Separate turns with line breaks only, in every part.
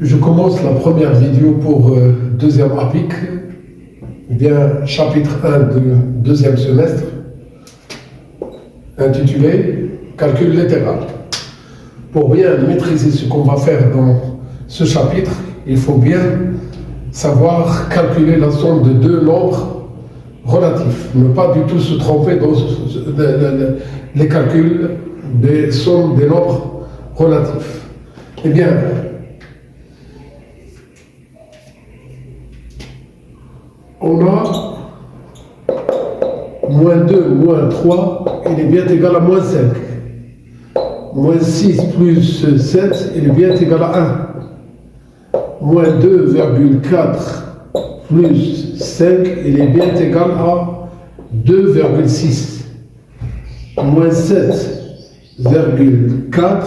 Je commence la première vidéo pour deuxième APIC, bien chapitre 1 de deuxième semestre, intitulé Calcul latéral. Pour bien maîtriser ce qu'on va faire dans ce chapitre, il faut bien savoir calculer la somme de deux nombres relatifs, ne pas du tout se tromper dans les calculs des sommes des nombres relatifs. Eh bien, on a moins 2 moins 3, il est bien égal à moins 5. Moins 6 plus 7, il est bien égal à 1. Moins 2,4 plus 5, il est bien égal à 2,6. Moins 7,4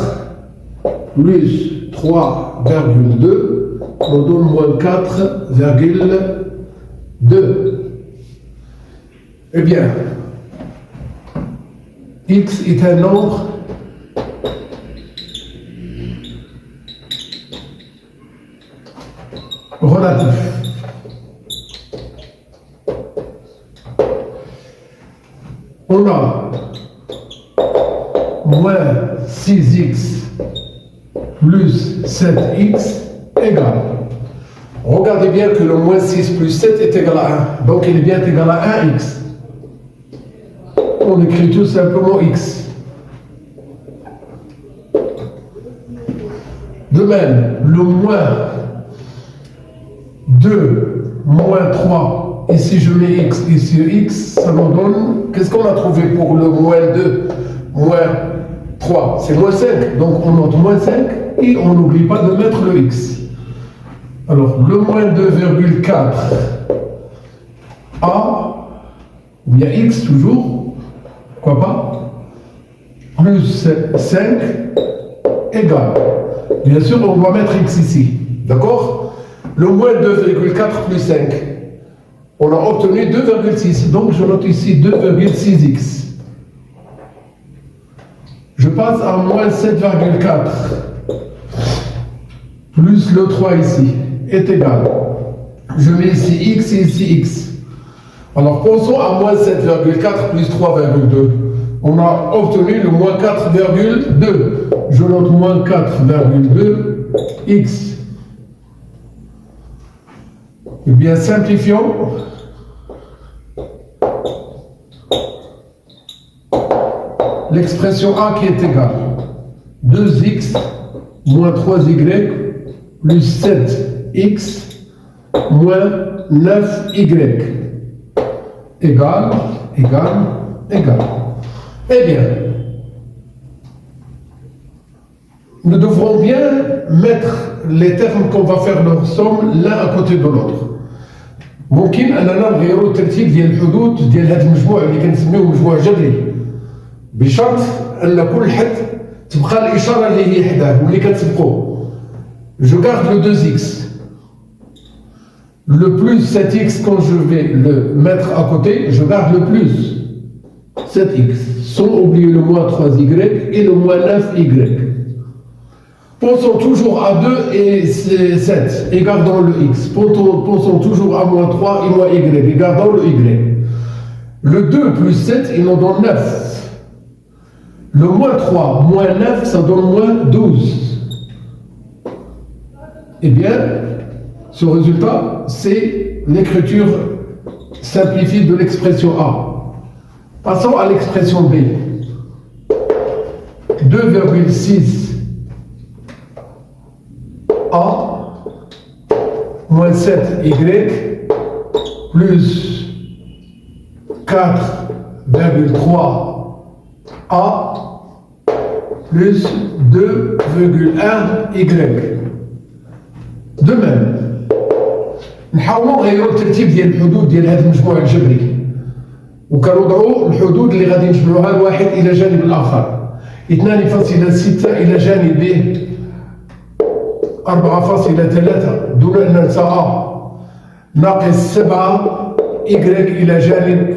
plus 3,2, on donne moins 4,2. Eh bien, x est un nombre relatif. On a moins 6x plus 7x égale. Regardez bien que le moins 6 plus 7 est égal à 1. Donc il est bien égal à 1x. On écrit tout simplement x. De même, le moins 2 moins 3, ici je mets x, ici x, ça nous donne, qu'est-ce qu'on a trouvé pour le moins 2 moins 3? C'est moins 5, donc on note moins 5 et on n'oublie pas de mettre le x. Alors le moins 2,4 a, il y a x toujours, pourquoi pas, plus 5 égale. Bien sûr, on doit mettre x ici, d'accord? Le moins 2,4 plus 5, on a obtenu 2,6, donc je note ici 2,6x. Je passe à moins 7,4 plus le 3 ici est égal. Je mets ici x et ici x. Alors pensons à moins 7,4 plus 3,2. On a obtenu le moins 4,2. Je note moins 4,2 x. Eh bien, simplifions. L'expression a qui est égale 2x moins 3y plus 7x moins 9y égale. Eh bien, nous devrons bien mettre les termes qu'on va faire leur somme l'un à côté de l'autre. ممكن أننا نغيروا الترتيب ديال الحدود ديال هذا المجموع اللي كنسميوه مجموع جبري بشرط أن كل حد تبقى الإشارة اللي هي حداه واللي كتسبقوه. Je garde le 2x. Le plus 7x, quand je vais le mettre à côté, je garde le plus 7x, sans oublier le moins 3y et le moins 9y. Pensons toujours à 2 et 7 et gardons le x. Pensons toujours à moins 3 et moins y et gardons le y. Le 2 plus 7, il nous donne 9. Le moins 3 moins 9, ça donne moins 12. Eh bien, ce résultat, c'est l'écriture simplifiée de l'expression A. Passons à l'expression B. 2,6 A moins 7y plus 4,3 A plus 2,1y. De même, نحاولوا نغيروا الترتيب ديال الحدود ديال هذا المجموع الجبري وكنوضعوا الحدود اللي غادي نجمعوها الواحد الى جانب الاخر. 2.6 الى جانبه 4.3 دون ان ننسى ا ناقص 7 y الى جانب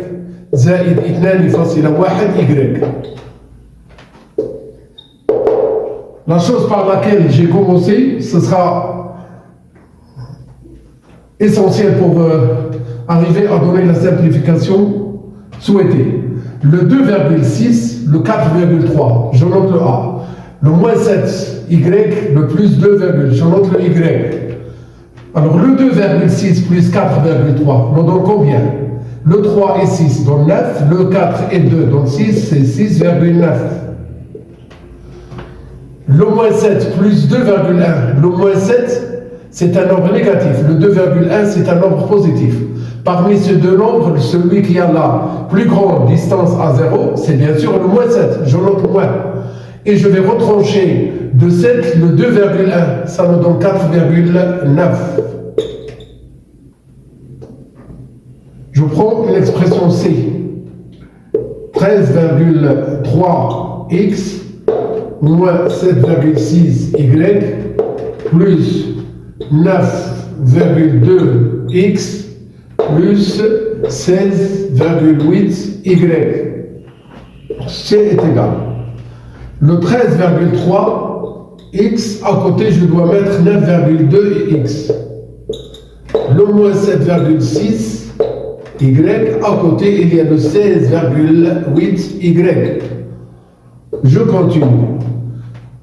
زائد 2.1 y. La chose par laquelle j'ai commencé, ce sera essentiel pour arriver à donner la simplification souhaitée. Le 2,6, le 4,3, je note le A. Le moins 7Y, le plus 2, je note le Y. Alors le 2,6 plus 4,3 nous donne combien? Le 3 et 6 donne 9, le 4 et 2 donne 6, c'est 6,9. Le moins 7 plus 2,1, le moins 7 c'est un nombre négatif, le 2,1 c'est un nombre positif. Parmi ces deux nombres, celui qui a la plus grande distance à 0, c'est bien sûr le moins 7, je note moins. Et je vais retrancher de 7 le 2,1, ça me donne 4,9. Je prends une expression C. 13,3x moins 7,6y plus 9,2x plus 16,8y. C est égal. Le 13,3x, à côté, je dois mettre 9,2x. Le moins 7,6y, à côté, il y a le 16,8y. Je continue.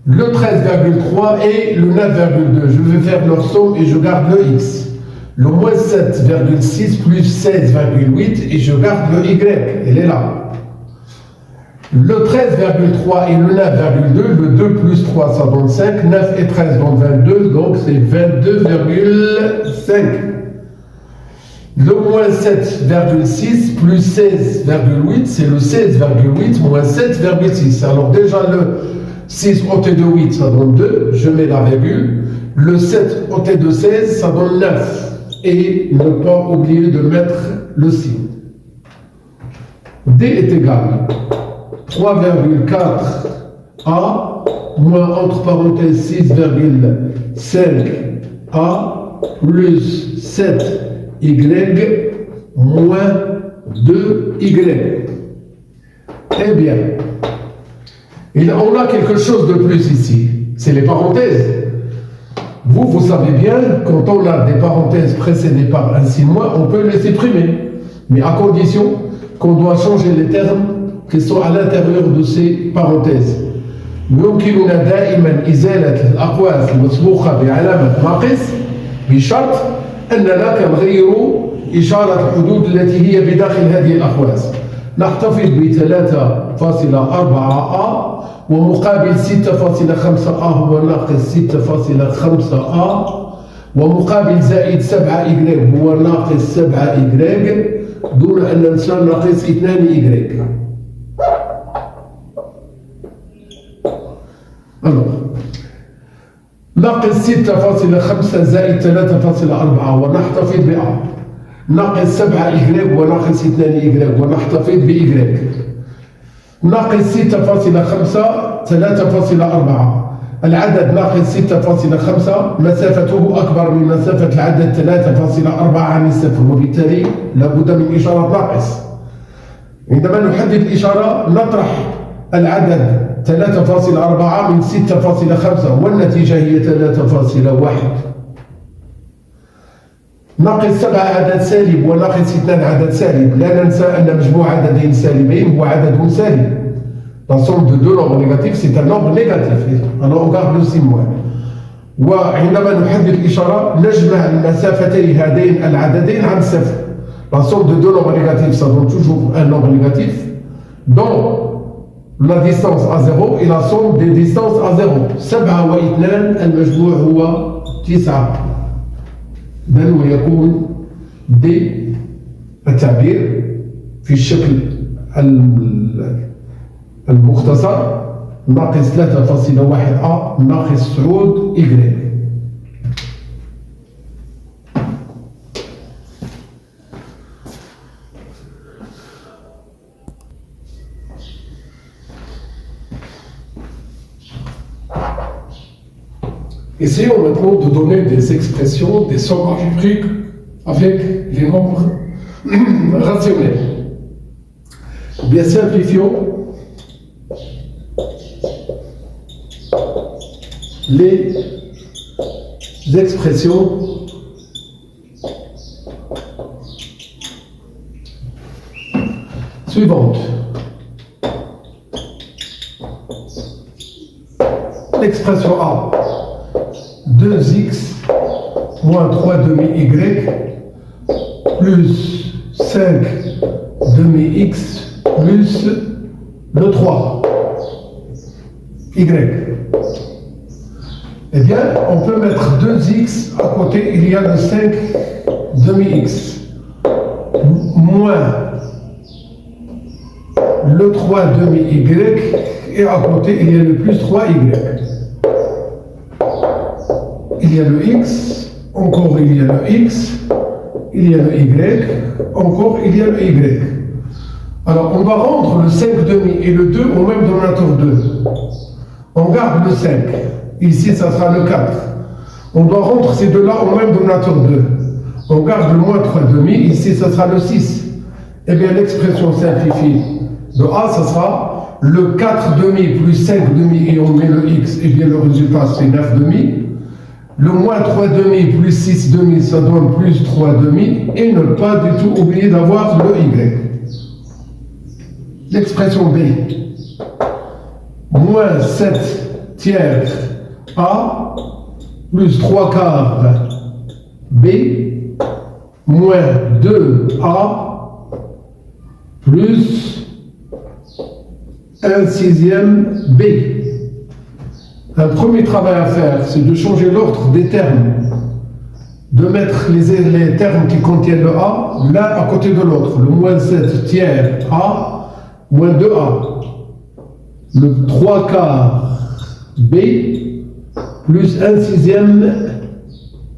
Le 13,3 et le 9,2, je vais faire leur somme et je garde le x. Le moins 7,6 plus 16,8 et je garde le y, elle est là. Le 13,3 et le 9,2, le 2 plus 3 ça donne 5, 9 et 13 donne 22, donc c'est 22,5. Le moins 7,6 plus 16,8, c'est le 16,8 moins 7,6. Alors déjà le 6 ôté de 8, ça donne 2, je mets la virgule. Le 7 ôté de 16, ça donne 9. Et ne pas oublier de mettre le signe. D est égal 3,4A moins entre parenthèses 6,5A plus 7Y moins 2Y. Eh bien, on a quelque chose de plus ici, c'est les parenthèses. Vous savez bien, quand on a des parenthèses précédées par un signe moins, on peut les supprimer. Mais à condition qu'on doit changer les termes qui sont à l'intérieur de ces parenthèses. يمكننا دائما إزالة الأقواس المسبوقة بعلامة ناقص بشرط أننا كنغير إشارة الحدود التي هي بداخل هذه الأقواس. نحتفظ ب 3,4A ومقابل 6,5A هو ناقص 6,5A ومقابل زائد 7Y هو ناقص 7Y دون أن ننسى ناقص 2Y. ناقص 6,5 زائد 3,4 ونحتفظ ب A ناقص 7Y وناقص 2Y ونحتفظ ب Y ناقص 6,5 3,4 العدد ناقص 6,5 مسافته أكبر من مسافة العدد 3,4 عن الصفر وبالتالي لابد من إشارة ناقص. عندما نحدد الإشارة نطرح العدد 3,4 من 6,5 والنتيجة هي 3,1. ناقص 7 عدد سالب وناقص 2 عدد سالب. لا ننسى أن مجموع عددين سالبين هو عدد سالب. La somme de deux nombres négatifs, c'est un nombre négatif. Alors on garde le signe moins. وعندما نحدد الإشارة نجمع المسافتي هذين العددين عن صفر. La somme de deux nombres négatifs, ça donne toujours un nombre négatif, dont la distance à 0 et la somme des distances à 0. 7 و2 المجموع هو 9. بل ويكون D التعبير في الشكل المختصر ناقص 3,1A ناقص 9Y.
Essayons maintenant de donner des expressions, des sommes algébriques avec les nombres rationnels.
Bien simplifions les expressions suivante. L'expression A, 2x moins 3 demi-y plus 5 demi-x plus le 3 y. Eh bien, on peut mettre 2x à côté, il y a le 5 demi-x moins le 3 demi-y et à côté il y a le plus 3y. Il y a le x, encore il y a le x, il y a le y, encore il y a le y. Alors on va rendre le 5 demi et le 2 au même dénominateur 2. On garde le 5. Ici, ça sera le 4. On doit rendre ces deux-là au même dénominateur 2. On garde le moins 3 demi. Ici, ça sera le 6. Eh bien, l'expression simplifiée de A, ça sera le 4 demi plus 5 demi et on met le x. Eh bien, le résultat, c'est 9 demi. Le moins 3 demi plus 6 demi, ça donne plus 3 demi. Et ne pas du tout oublier d'avoir le y. L'expression B. Moins 7 tiers A plus 3 quarts B moins 2A plus 1 sixième B. Un premier travail à faire, c'est de changer l'ordre des termes, de mettre les termes qui contiennent le A l'un à côté de l'autre. Le moins 7 tiers A moins 2A. Le 3 quarts B plus 1 sixième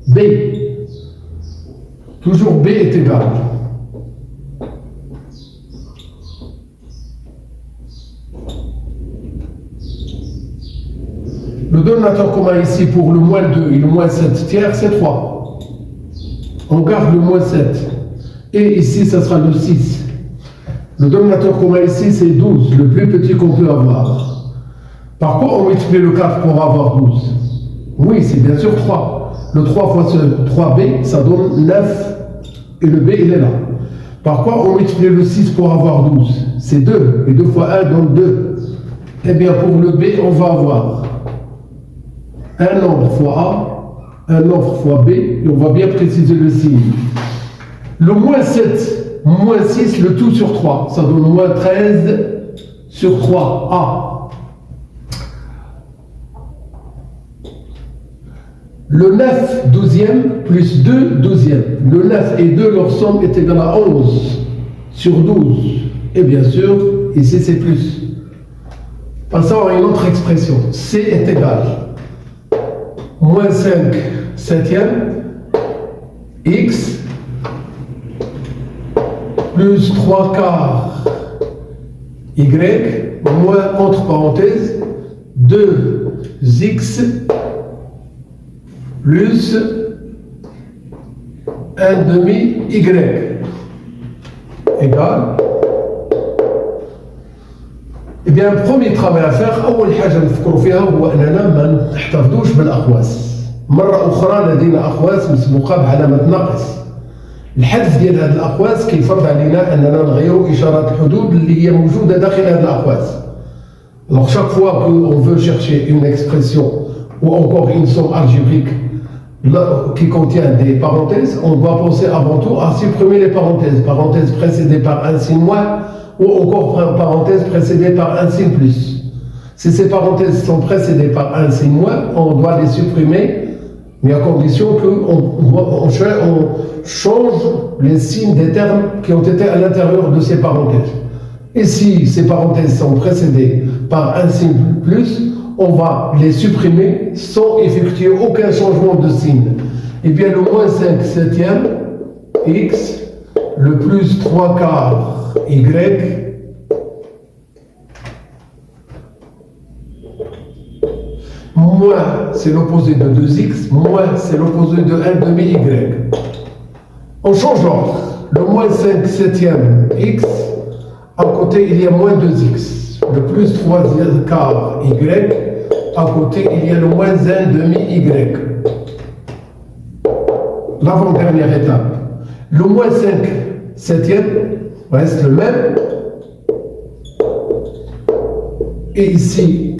B. Toujours B est égal. Le dénominateur commun ici pour le moins 2 et le moins 7 tiers, c'est 3. On garde le moins 7. Et ici, ça sera le 6. Le dénominateur commun ici, c'est 12, le plus petit qu'on peut avoir. Par quoi on multiplie le 4 pour avoir 12? Oui, c'est bien sûr 3. Le 3 fois ce 3b, ça donne 9. Et le b, il est là. Par quoi on multiplie le 6 pour avoir 12? C'est 2. Et 2 fois 1 donne 2. Eh bien, pour le b, on va avoir un nombre fois a, un nombre fois b, et on va bien préciser le signe. Le moins 7, moins 6, le tout sur 3. Ça donne moins 13 sur 3a. Le 9 douzième plus 2 douzième. Le 9 et 2, leur somme est égale à 11 sur 12. Et bien sûr, ici c'est plus. Passons à une autre expression. C est égal. Moins 5 septième x plus 3 quarts y moins, entre parenthèses, 2x plus 1 demi y égal. Eh bien, le premier travail à faire, أول حاجة نفكروا فيها هو أننا ما نحتفظوش بالأقواس. مرة أخرى لدينا أقواس مسبوقة بعلامة ناقص. الحذف ديال هذه الأقواس كيفرض علينا أننا نغيروا إشارات الحدود اللي هي موجودة داخل هذه الأقواس. Alors chaque fois qu'on veut chercher une expression ou encore une somme algébrique qui contient des parenthèses, on doit penser avant tout à supprimer les parenthèses. Parenthèses précédées par un signe moins ou encore parenthèses précédées par un signe plus. Si ces parenthèses sont précédées par un signe moins, on doit les supprimer, mais à condition qu'on change les signes des termes qui ont été à l'intérieur de ces parenthèses. Et si ces parenthèses sont précédées par un signe plus, on va les supprimer sans effectuer aucun changement de signe. Et bien le moins 5 septième x, le plus 3 quarts y, moins c'est l'opposé de 2x, moins c'est l'opposé de 1 demi y. On change l'ordre. Le moins 5 septième x, à côté il y a moins 2x. Le plus 3 quarts y, à côté il y a le moins 1 demi y. L'avant-dernière étape. Le moins 5 septième reste le même. Et ici,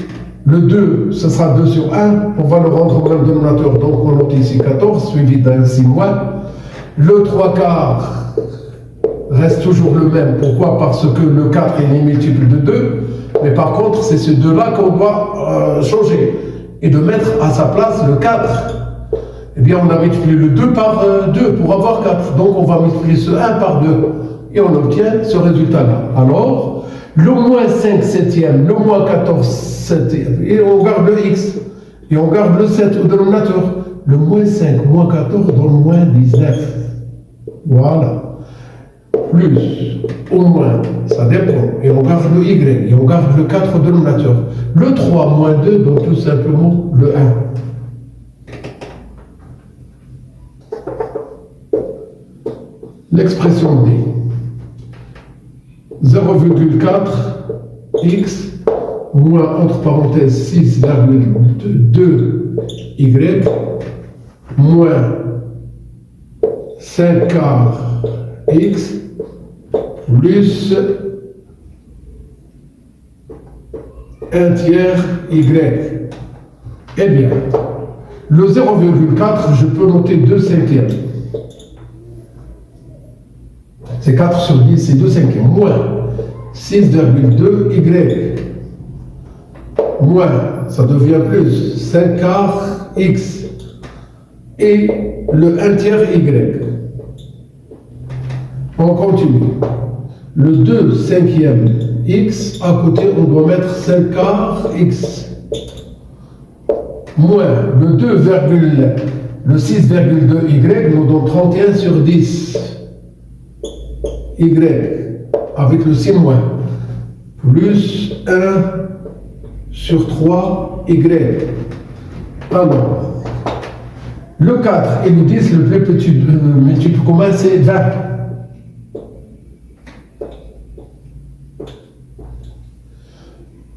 le 2, ce sera 2 sur 1. On va le rendre au même dénominateur. Donc on note ici 14, suivi d'un 6 moins. Le 3 quarts reste toujours le même. Pourquoi? Parce que le 4 est multiple de 2. Mais par contre, c'est ce 2-là qu'on doit changer. Et de mettre à sa place le 4. Eh bien, on a multiplié le 2 par 2 pour avoir 4. Donc, on va multiplier ce 1 par 2. Et on obtient ce résultat-là. Alors, le moins 5 septième, le moins 14 septième, et on garde le x. Et on garde le 7 au dénominateur. Le moins 5, moins 14 donne moins 19. Voilà. Plus, au moins, ça dépend. Et on garde le y. Et on garde le 4 au dénominateur. Le 3 moins 2 donne tout simplement le 1. L'expression D. 0,4 x moins, entre parenthèses, 6,2 y moins 5 quarts x plus 1 tiers y. Eh bien, le 0,4, je peux noter 2 cinquièmes. C'est 4 sur 10, c'est 2 cinquièmes. Moins 6,2 y. Moins, ça devient plus 5 quarts x. Et le 1 tiers y. On continue. Le 2 cinquième x, à côté, on doit mettre 5 quarts x. Moins le 6,2 y nous donne 31 sur 10 y avec le 6 moins plus 1 sur 3 y. Alors, le 4 et le 10, le plus petit multiple commun, c'est 20.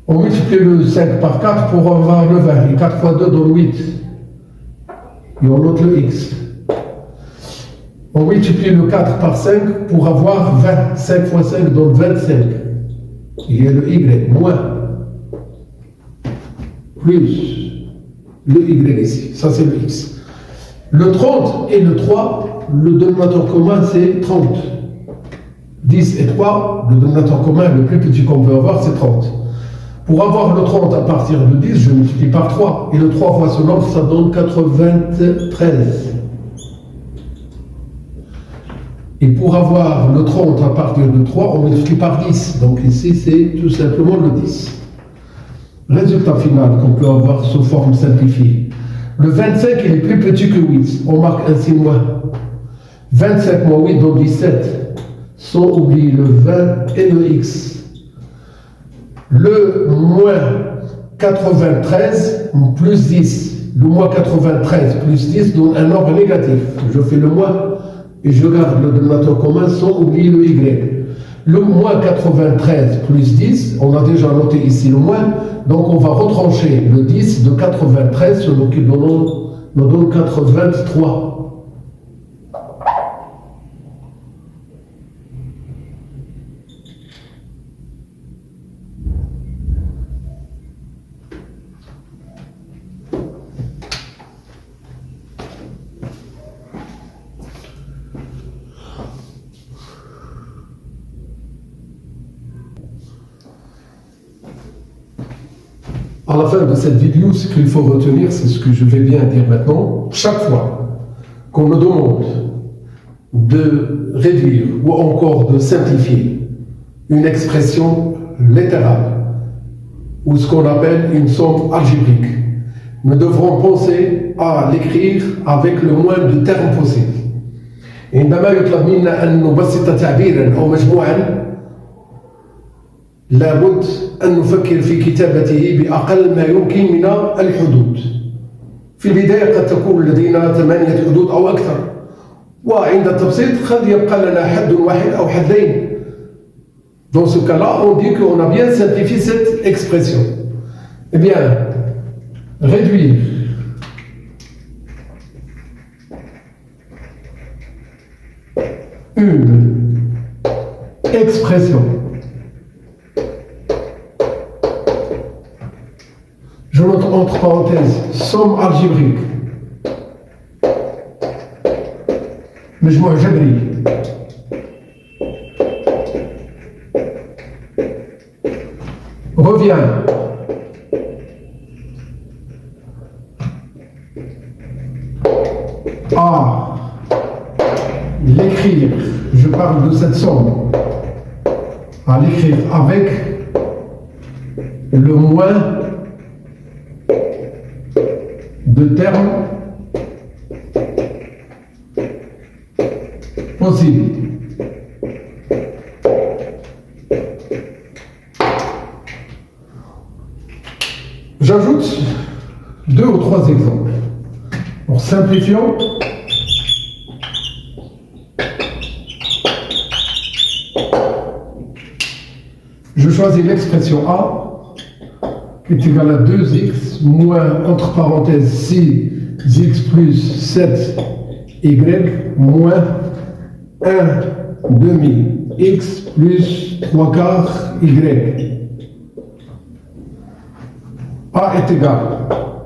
On multiplie le 5 par 4 pour avoir le 20. Et 4 fois 2 donne 8. Et on note le x. On multiplie le 4 par 5 pour avoir 20. 5 fois 5 donne 25. Il y a le y, moins. Plus le y ici. Ça, c'est le x. Le 30 et le 3, le dénominateur commun, c'est 30. 10 et 3, le dénominateur commun, le plus petit qu'on peut avoir, c'est 30. Pour avoir le 30 à partir de 10, je multiplie par 3. Et le 3 fois ce nombre, ça donne 93. Et pour avoir le 30 à partir de 3, on multiplie par 10. Donc ici, c'est tout simplement le 10. Résultat final qu'on peut avoir sous forme simplifiée. Le 25, il est plus petit que 8. On marque ainsi moins. 25 moins 8 donne 17. Sans oublier le 20 et le x. Le moins 93 plus 10. Le moins 93 plus 10 donne un nombre négatif. Je fais le moins et je garde le dénominateur commun sans oublier le y. Le moins 93 plus 10, on a déjà noté ici le moins, donc on va retrancher le 10 de 93, ce qui nous donne 83. À la fin de cette vidéo, ce qu'il faut retenir, c'est ce que je vais bien dire maintenant. Chaque fois qu'on me demande de réduire ou encore de simplifier une expression littérale ou ce qu'on appelle une somme algébrique, nous devrons penser à l'écrire avec le moins de termes possible. عندما يطلب منا أن نبسط تعبيرا أو مجموعا لابد أن نفكر في كتابته بأقل ما يمكن من الحدود. في البداية قد تكون لدينا 8 حدود أو أكثر، وعند التبسيط قد يبقى لنا حد واحد أو حدين. Dans ce cas-là, on dit qu'on a bien simplifié cette expression. Eh bien, réduire une expression entre parenthèses somme algébrique مجموع جبري revient à l'écrire, je parle de cette somme, à l'écrire avec le moins de termes possible. J'ajoute 2 ou 3 exemples. En simplifiant, je choisis l'expression A qui est égale à 2x moins, entre parenthèses, 6x plus 7y moins 1 demi x plus 3 quarts y. A est égal.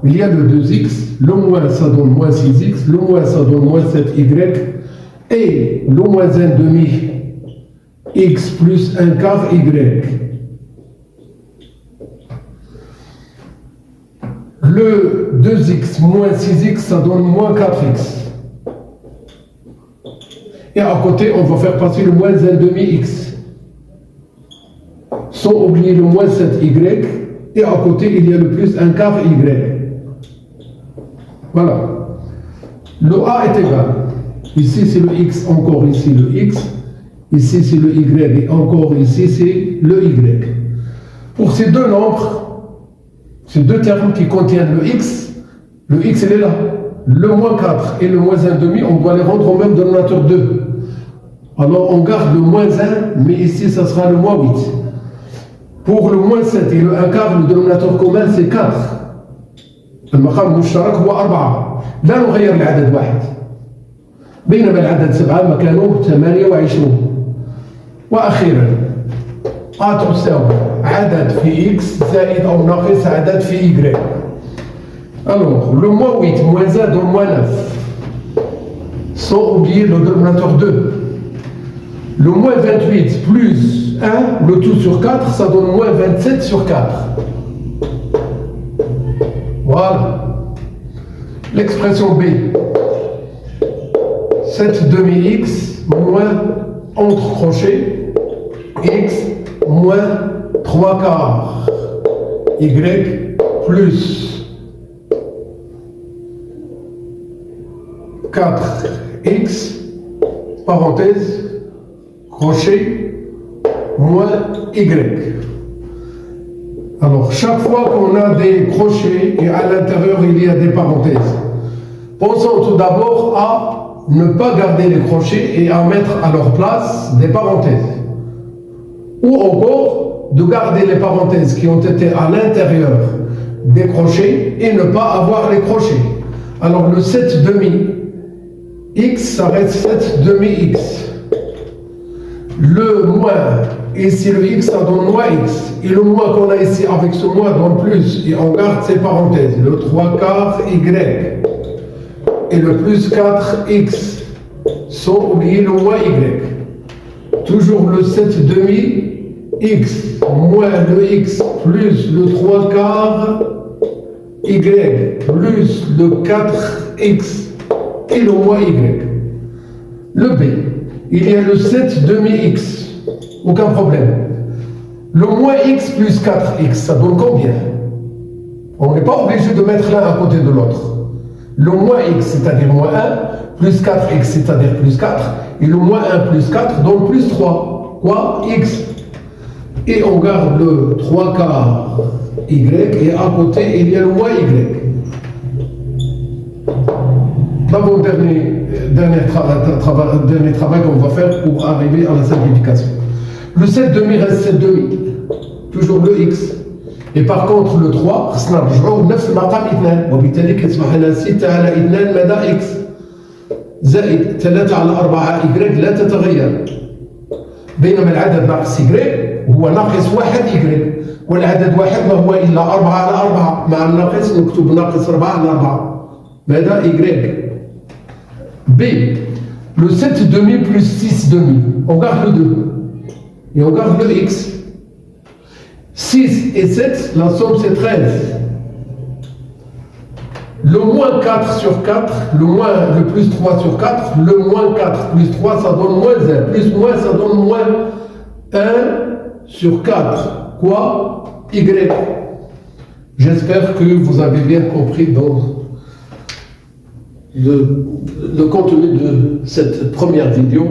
Il y a le 2x, le moins ça donne moins 6x, le moins ça donne moins 7y, et le moins 1 demi x plus 1 quart y. Le 2x moins 6x, ça donne moins 4x. Et à côté, on va faire passer le moins 1 demi x. Sans oublier le moins 7y. Et à côté, il y a le plus 1 quart y. Voilà. Le a est égal. Ici, c'est le x, encore ici le x. Ici, c'est le y, et encore ici, c'est le y. Pour ces deux nombres, ces deux termes qui contiennent le x, il est là. Le moins 4 et le moins 1 demi, on doit les rendre au même dénominateur 2. Alors, on garde le moins 1, mais ici, ça sera le moins 8. Pour le moins 7 et le 1 quart, le dénominateur commun, c'est 4. المقام المشترك هو 4. لا نغير العدد واحد. بينما العدد 7 مكانه 28. وأخيرا A تساوي عدد في x زائد أو ناقص عدد في y. Alors, le moins 8 moins 1 donne moins 9. Sans oublier le dénominateur 2. Le moins 28 plus 1, le tout sur 4, ça donne moins 27 sur 4. Voilà. L'expression B. 7 demi-x moins, entre crochets, x moins 3 quarts y plus 4x, parenthèse, crochet, moins y. Alors, chaque fois qu'on a des crochets et à l'intérieur il y a des parenthèses, pensons tout d'abord à ne pas garder les crochets et à mettre à leur place des parenthèses. Ou encore, de garder les parenthèses qui ont été à l'intérieur des crochets et ne pas avoir les crochets. Alors, le 7 demi x, ça reste 7 demi-x. Le moins, ici le x, ça donne moins x. Et le moins qu'on a ici avec ce moins donne plus. Et on garde ces parenthèses. Le 3 quarts y. Et le plus 4x. Sans oublier le moins y. Toujours le 7 demi x moins le x plus le 3 quarts y plus le 4x. Et le moins y. Le b, il y a le 7 demi-x, aucun problème. Le moins x plus 4x, ça donne combien? On n'est pas obligé de mettre l'un à côté de l'autre. Le moins x, c'est-à-dire moins 1, plus 4x, c'est-à-dire plus 4, et le moins 1 plus 4 donne plus 3. Quoi? X. Et on garde le 3 quarts y, et à côté, il y a le moins y. Dernier travail qu'on va faire pour arriver à la simplification. Le 7 demi reste 7 demi, toujours le x. Et par contre le 3 خصنا نرجعوا لنفس المقام 2 وبالتالي كتصبح لنا 6 على 2 مدى x زائد 3 على 4 y لا تتغير. بينما العدد ناقص y هو ناقص 1 y، والعدد واحد ما هو إلا 4 على 4، مع الناقص نكتب ناقص 4 على 4، هذا y. B, le 7 demi plus 6 demi, on garde le 2 et on garde le x. 6 et 7, la somme c'est 13. Le moins 4 sur 4, le plus 3 sur 4, le moins 4 plus 3, ça donne moins 1. Plus moins, ça donne moins 1 sur 4. Quoi? Y. J'espère que vous avez bien compris le contenu de cette première vidéo.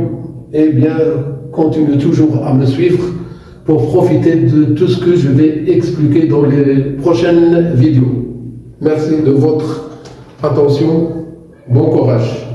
Eh bien, continuez toujours à me suivre pour profiter de tout ce que je vais expliquer dans les prochaines vidéos. Merci de votre attention. Bon courage.